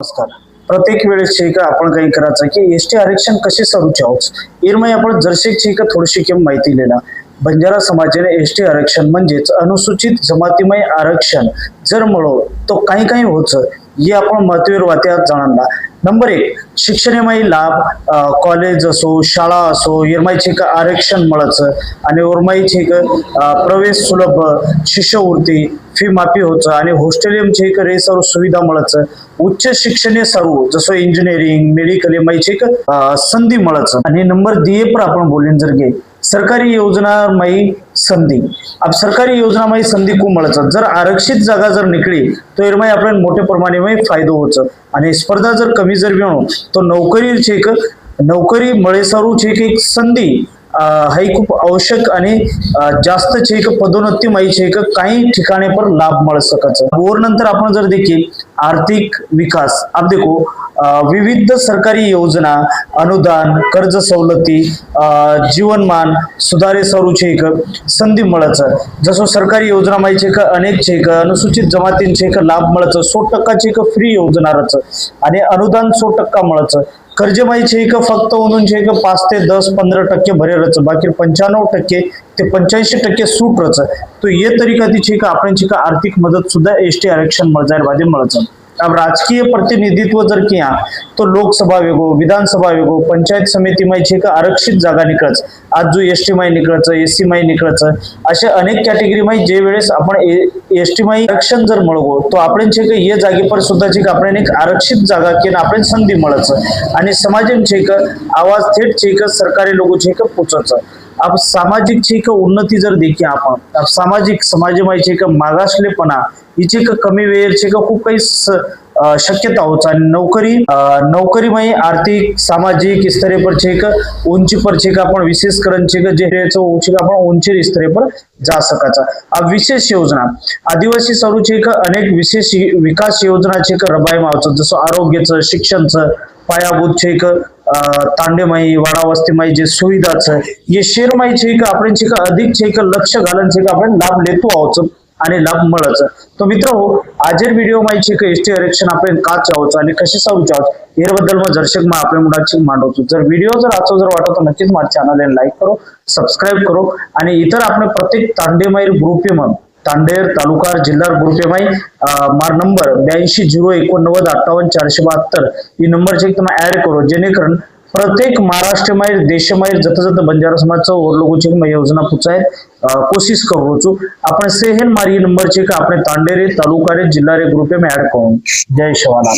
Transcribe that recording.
नमस्कार. प्रत्येक वेळेस का आपण काही करायचं की एसटी आरक्षण कसे सरूचे आहोत इरमाई आपण जरशेकची का थोडीशी किंमत माहिती लेना. बंजारा समाजाने एसटी आरक्षण म्हणजेच अनुसूचित जमातीमय आरक्षण जर मिळो तो काही काही होचं हे आपण महत्त्वावर वात्यात जाणला. नंबर 1 शिक्षणमय लाभ कॉलेज असो शाळा असो इरमाईचे का आरक्षण मिळाचं आणि उरमाईचे का प्रवेश सुलभ शिष्यवृत्ती फी माफी होचं आणि हॉस्टेलियमचे एक रे सर्व सुविधा मिळाचं उच्च शिक्षण सर्व जसं इंजिनिअरिंग मेडिकल एमाईचे का संधी मिळाचं आणि नंबर दिए पर आपण बोलेन जर गे सरकारी योजनामयी संधी. अब सरकारी योजनामयी संधी खूप मिळाचं जर आरक्षित जागा जर निकली तो इरमाई आपल्याला मोठ्या प्रमाणामध्ये फायदा होचं आणि स्पर्धा जर कमी जर मिळो तो नोकरी मळेसारूची एक संधी ही खूप आवश्यक आणि जास्त छेक पदोन्नती माई छेक काही ठिकाणी पर लाभ मिळ सकायचं. और नंतर आपण जर देखील आर्थिक विकास अब देखो विविध सरकारी योजना अनुदान कर्ज सवलती जीवनमान सुधारे स्वरूपचे एक संधी मिळाचं जसं सरकारी योजना माहिती का अनेक छेक अनुसूचित जमातींचे लाभ मिळाचं 100% का फ्री योजना रच आणि अनुदान 100% मिळाचं कर्ज माहिती का फक्त म्हणून 5 ते 10-15% भरेलच बाकी 95% ते 85% सूट रच तो ये तरीका ती आपण आर्थिक मदत सुद्धा एसटी आरक्षण मळजार बाजे मिळाचं. अब राजकीय प्रतिनिधित्व जर किया तो लोकसभा वेगो विधानसभा वेगो पंचायत समिती माहिती का आरक्षित जागा निकळच आज जो एसटी माई निकळच एससी माई निकळच अशा अनेक कॅटेगरी माई जे वेळेस आपण एसटी माई आरक्षण जर मिळवो तो आपण ये जागे पर सुद्धा आपण एक आरक्षित जागा की आपण संधी मिळाच आणि समाजांचे आवाज थेट सरकारी लोक पोचच. अब सामाजिक उन्नती जर देखी आपण अब सामाजिक समाजमाई मागासलेपणा हिचे कमी वेळेचे खूप काही शक्यता होच आणि नोकरीमय आर्थिक सामाजिक स्तरे पर उंची पर आपण विशेष करण जे आपण उंची स्तरे पर जा सकाचा. अब विशेष योजना आदिवासी सरूचे अनेक विशेष विकास योजनाचे रबाई मावचं जसं आरोग्याचं शिक्षणचं पायाभूत तांडेमाई वाडावस्तीमाई जे सुविधाच ये शेरमाई आपण अधिक लक्ष घालून आपण लाभ लेतो आहोत आणि लाभ मिळाच. तो मित्र हो आजर व्हिडिओ माहिती एसटी आरक्षण आपण का चाहतो आणि कसे सारूचे आहोत याबद्दल मग दर्शक मग आपल्या मुलाची मांडवतो. जर व्हिडिओ जर आजचा जर वाटतो नक्कीच माझ्या चॅनल लाईक करो सबस्क्राईब करो आणि इतर आपण प्रत्येक तांडेमाई ग्रुपे मग तांडेर तालुका जिल्हा ग्रुपेमाई मार नंबर 8209085472 ही नंबरचे तुम्ही ऍड करो जेणेकरून प्रत्येक महाराष्ट्रमाई देशमाई जत बंजारा समाजचं ओरलोगोची योजना पुचाय कोशिश करू आपण सेहन मारी नंबरचे का आपण तांडेरे तालुका रे जिल्हा रे ग्रुपे में ऍड करू. जय शिवालाल.